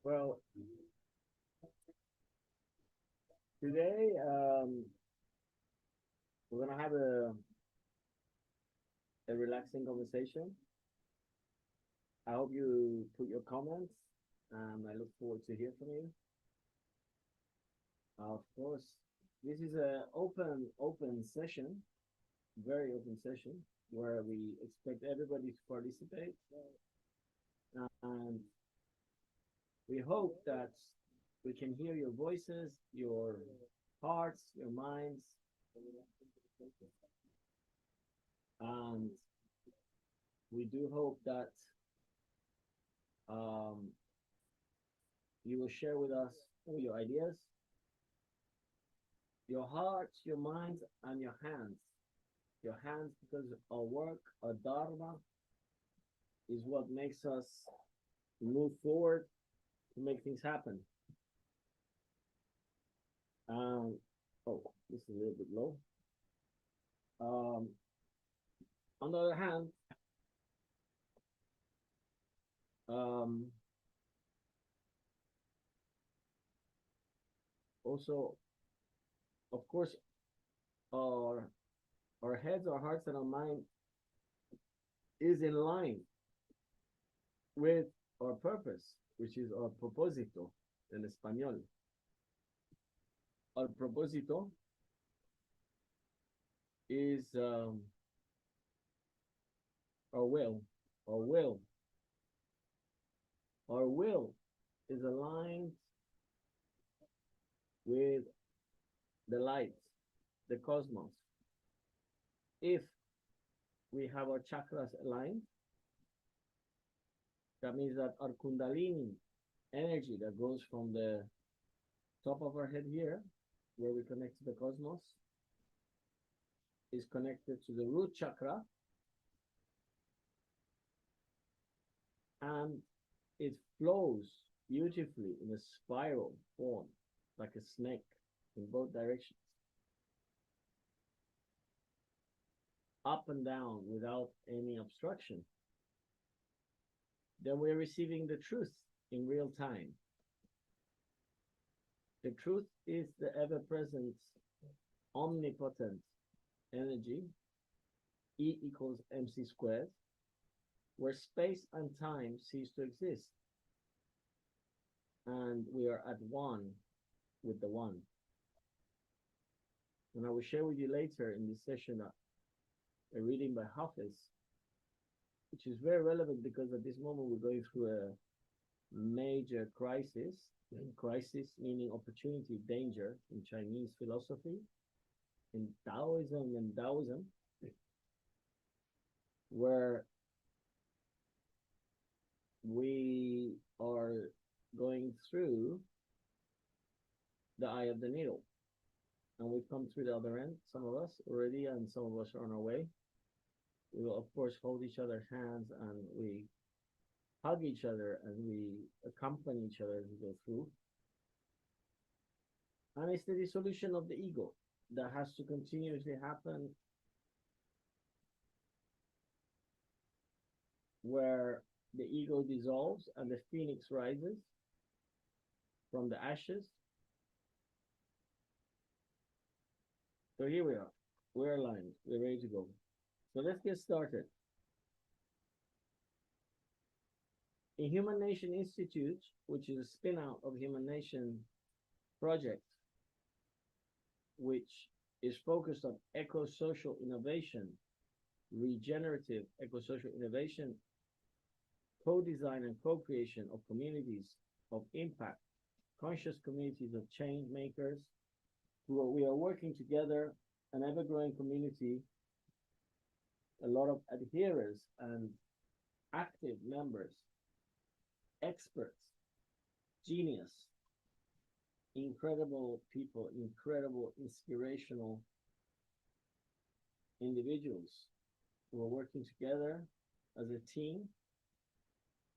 Well, today we're gonna have a relaxing conversation. I hope you put your comments. I look forward to hear from you. Of course, this is a open session, very open session, where we expect everybody to participate, and we hope that we can hear your voices, your hearts, your minds, and we do hope that um, you will share with us all your ideas, your hearts, your minds, and your hands. Your hands, because our work, our dharma, is what makes us move forward to make things happen. Um, oh, this is a little bit low. Um, on the other hand, um, also, of course, our our heads, our hearts, and our mind is in line with our purpose, which is our propósito in español. Our propósito is our will. Our will. Our will is aligned with the light, the cosmos. If we have our chakras aligned, that means that our kundalini energy that goes from the top of our head here, where we connect to the cosmos, is connected to the root chakra, and it flows beautifully in a spiral form, like a snake in both directions, up and down without any obstruction. Then we're receiving the truth in real time. The truth is the ever present, omnipotent energy, E equals mc squared, where space and time cease to exist. And we are at one with the one. And I will share with you later in this session a reading by Hafiz, which is very relevant because at this moment we're going through a major crisis. Crisis meaning opportunity, danger in Chinese philosophy, in Taoism, where we are going through the eye of the needle. And we've come through the other end, some of us already, and some of us are on our way. We will, of course, hold each other's hands and we hug each other and we accompany each other as we go through. And it's the dissolution of the ego that has to continuously happen, where the ego dissolves and the phoenix rises from the ashes. So here we are. We're aligned. We're ready to go. So let's get started. In Human Nation Institute, which is a spin-out of Human Nation Project, which is focused on eco-social innovation, regenerative eco-social innovation, co-design and co-creation of communities of impact, conscious communities of change makers, we are working together, an ever-growing community, a lot of adherers and active members, experts, genius, incredible people, incredible inspirational individuals who are working together as a team.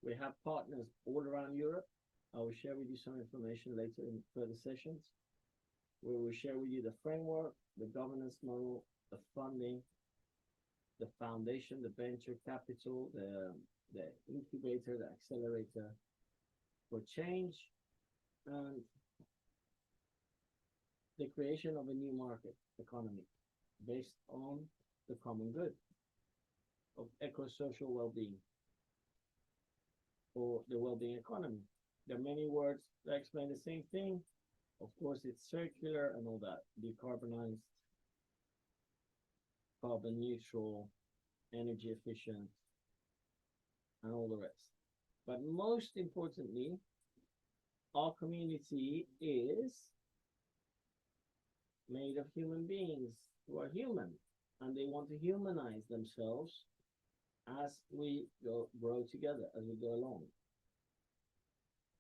We have partners all around Europe. I will share with you some information later in further sessions. We will share with you the framework, the governance model, the funding, the foundation, the venture capital, the incubator, the accelerator, for change and the creation of a new market economy based on the common good of eco-social well-being or the well-being economy. There are many words that explain the same thing. Of course, it's circular and all that, decarbonized, carbon neutral, energy efficient, and all the rest. But most importantly, our community is made of human beings who are human, and they want to humanize themselves as we grow together, as we go along.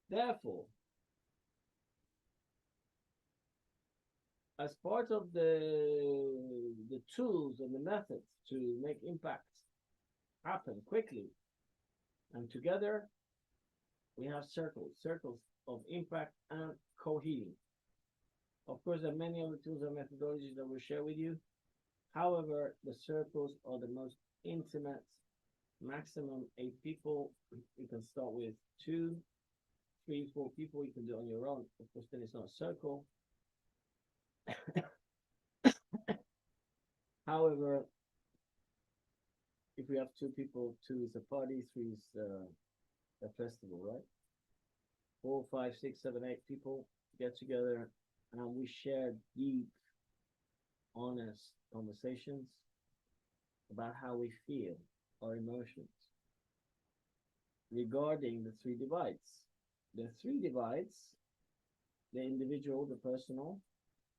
Therefore, as part of the tools and the methods to make impact happen quickly and together, we have circles of impact and co-healing. Of course, there are many other tools and methodologies that we'll share with you. However, the circles are the most intimate, maximum 8 people. You can start with 2, 3, 4 people. You can do it on your own. Of course, then it's not a circle. However, if we have 2 people, 2 is a party, 3 is a festival, right? 4, 5, 6, 7, 8 people get together and we share deep, honest conversations about how we feel, our emotions, regarding the 3 divides. The 3 divides: the individual, the personal,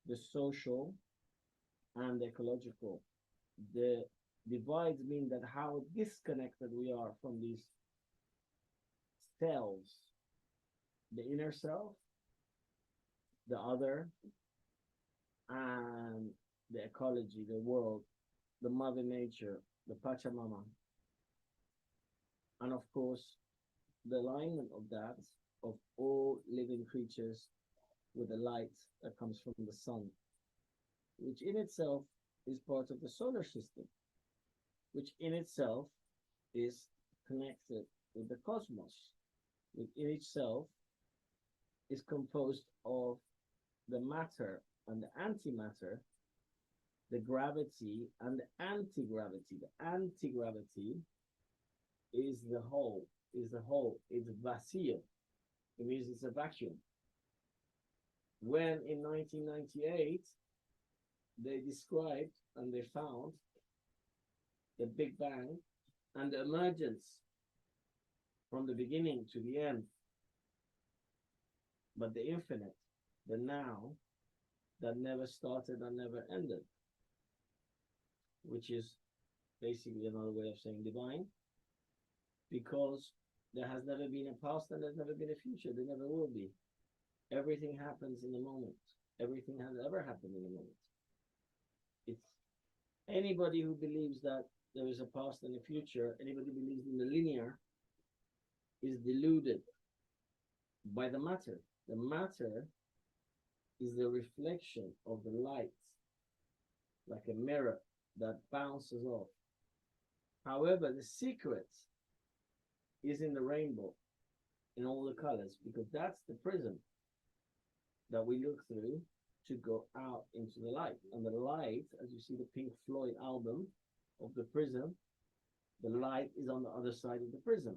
the social, and the ecological. The divides mean that how disconnected we are from these selves: the inner self, the other, and the ecology, the world, the mother nature, the Pachamama. And of course, the alignment of that, of all living creatures with the light that comes from the sun, which in itself is part of the solar system, which in itself is connected with the cosmos, which in itself is composed of the matter and the antimatter, the gravity and the anti-gravity. The anti-gravity is the whole, it's vacío. It means it's a vacuum. When in 1998, they described and they found the Big Bang and the emergence from the beginning to the end, but the infinite, the now, that never started and never ended, which is basically another way of saying divine, because there has never been a past and there's never been a future. There never will be. Everything happens in a moment. Everything has ever happened in a moment. It's anybody who believes that there is a past and a future, anybody who believes in the linear, is deluded by the matter. The matter is the reflection of the light, like a mirror that bounces off. However, the secret is in the rainbow, in all the colors, because that's the prism that we look through to go out into the light. And the light, as you see the Pink Floyd album of the prism, the light is on the other side of the prism.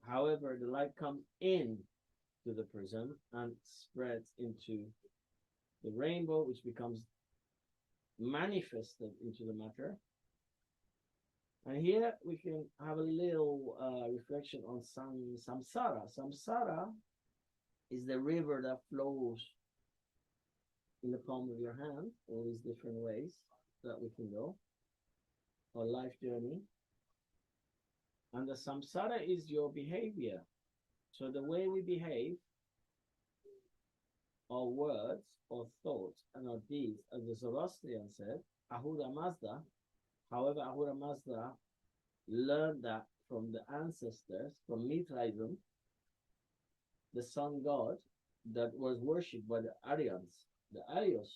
However, the light comes in to the prism and spreads into the rainbow, which becomes manifested into the matter. And here we can have a little reflection on samsara. Samsara is the river that flows in the palm of your hand, all these different ways that we can go, our life journey. And the samsara is your behavior. So the way we behave, our words, our thoughts, and our deeds, as the Zoroastrian said, Ahura Mazda. However, Ahura Mazda learned that from the ancestors, from Mithraism, the sun god that was worshipped by the Aryans, the Aryos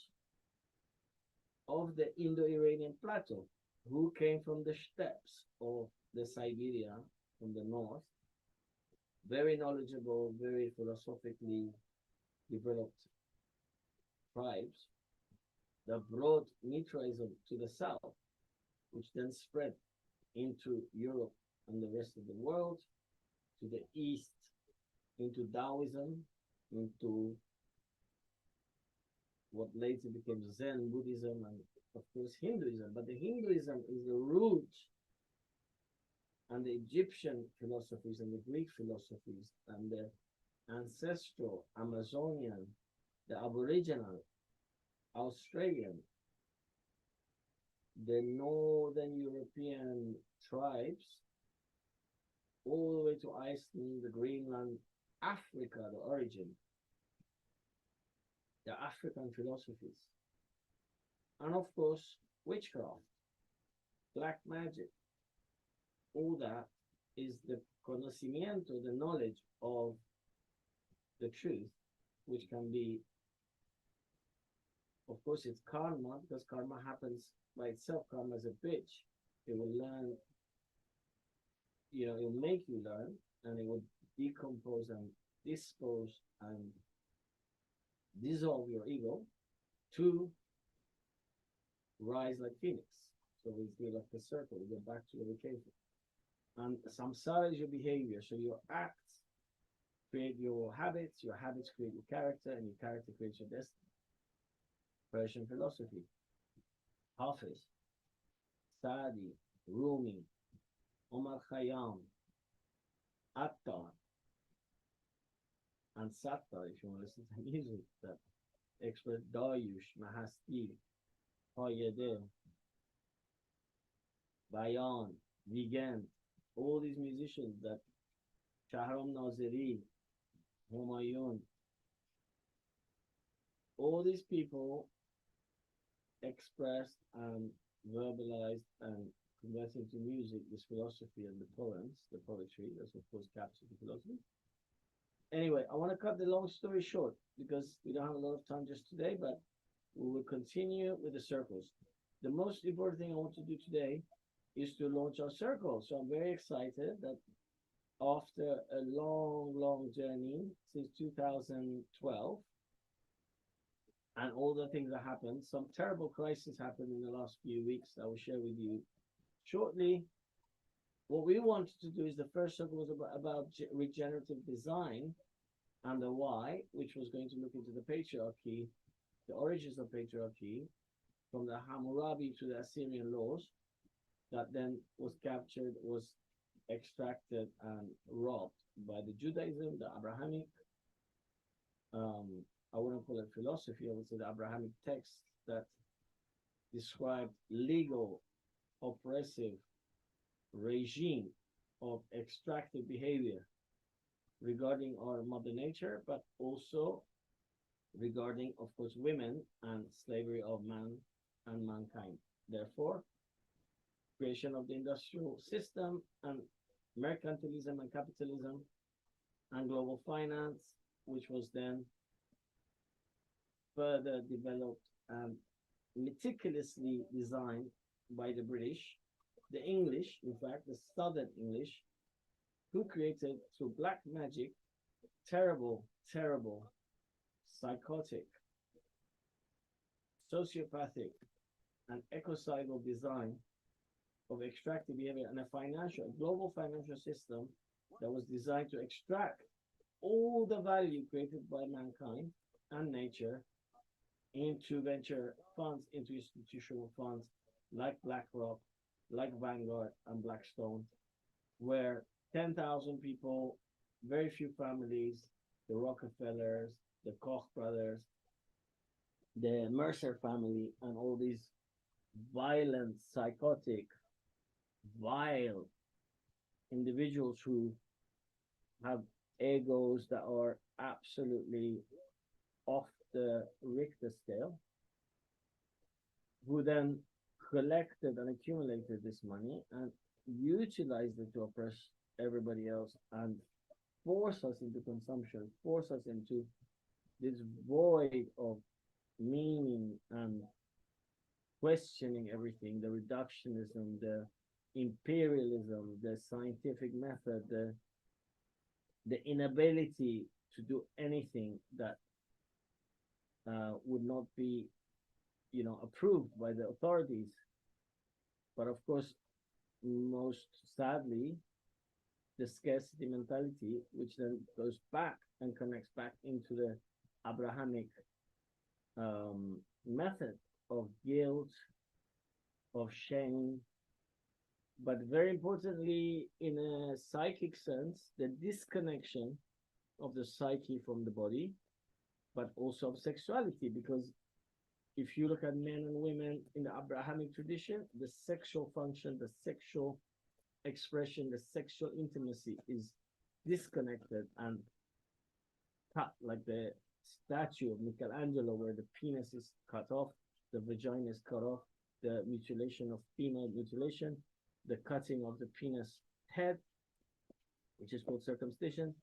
of the Indo-Iranian plateau, who came from the steppes of the Siberia from the north, very knowledgeable, very philosophically developed tribes that brought Mithraism to the south, which then spread into Europe and the rest of the world, to the east, into Taoism, into what later became Zen Buddhism, and of course Hinduism. But the Hinduism is the root, and the Egyptian philosophies and the Greek philosophies and the ancestral Amazonian, the Aboriginal, Australian, the Northern European tribes, all the way to Iceland, the Greenland, Africa, the origin, the African philosophies, and of course, witchcraft, black magic, all that is the conocimiento, the knowledge of the truth, which can be, of course, it's karma, because karma happens by itself. Karma is a bitch. It will learn, it will make you learn, and it will decompose and dispose and dissolve your ego to rise like phoenix. So we do like a circle, we go back to where we came from. And samsara is your behavior. So your acts create your habits create your character, and your character creates your destiny. Persian philosophy, Hafiz, Sadi, Rumi, Omar Khayyam, Attar, and Sattar, if you want to listen to music, that expert Dayush, Mahasti, Hayede, Bayan, Vigand, all these musicians that Shahram Naziri, Humayun, all these people expressed and verbalized and converted into music this philosophy and the poems, the poetry, that's of course captured the philosophy. Anyway, I want to cut the long story short because we don't have a lot of time just today, but we will continue with the circles. The most important thing I want to do today is to launch our circle. So I'm very excited that after a long, long journey since 2012, and all the things that happened, some terrible crises happened in the last few weeks that I will share with you shortly. What we wanted to do is the first circle was about regenerative design and the why, which was going to look into the patriarchy, the origins of patriarchy, from the Hammurabi to the Assyrian laws, that then was captured, was extracted and robbed by the Judaism, the Abrahamic, I wouldn't call it philosophy, I would say the Abrahamic text that described legal, oppressive regime of extractive behavior regarding our mother nature, but also regarding, of course, women and slavery of man and mankind. Therefore, creation of the industrial system and mercantilism and capitalism and global finance, which was then further developed and meticulously designed by the British, the English, in fact, the Southern English, who created through black magic terrible, terrible, psychotic, sociopathic, and ecocidal design of extractive behavior and a global financial system that was designed to extract all the value created by mankind and nature into venture funds, into institutional funds like BlackRock, like Vanguard and Blackstone, where 10,000 people, very few families, the Rockefellers, the Koch brothers, the Mercer family, and all these violent, psychotic, vile individuals who have egos that are absolutely off the Richter scale, who then collected and accumulated this money and utilized it to oppress everybody else and force us into consumption, force us into this void of meaning and questioning everything, the reductionism, the imperialism, the scientific method, the the inability to do anything that would not be, approved by the authorities. But of course, most sadly, the scarcity mentality, which then goes back and connects back into the Abrahamic method of guilt, of shame, but very importantly, in a psychic sense, the disconnection of the psyche from the body, but also of sexuality. Because if you look at men and women in the Abrahamic tradition, the sexual function, the sexual expression, the sexual intimacy is disconnected and cut, like the statue of Michelangelo, where the penis is cut off, the vagina is cut off, the mutilation of female mutilation, the cutting of the penis head, which is called circumcision,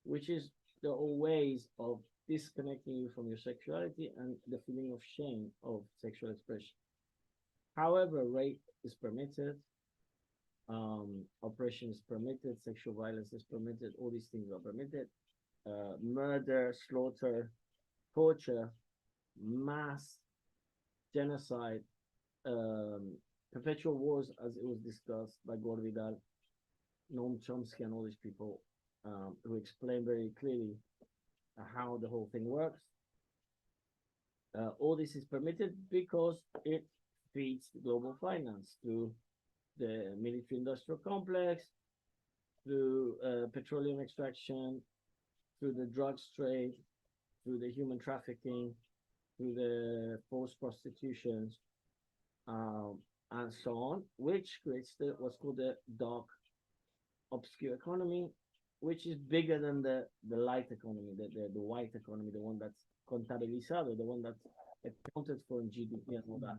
which is the ways of disconnecting you from your sexuality and the feeling of shame of sexual expression. However, rape is permitted, oppression is permitted, sexual violence is permitted, all these things are permitted. Murder, slaughter, torture, mass genocide, perpetual wars, as it was discussed by Gore Vidal, Noam Chomsky, and all these people who explain very clearly how the whole thing works. All this is permitted because it feeds global finance through the military-industrial complex, through petroleum extraction, through the drugs trade, through the human trafficking, through the forced prostitutions, and so on, which creates what's called the dark, obscure economy, which is bigger than the light economy, the white economy, the one that's contabilizado, the one that's accounted for in GDP and all that.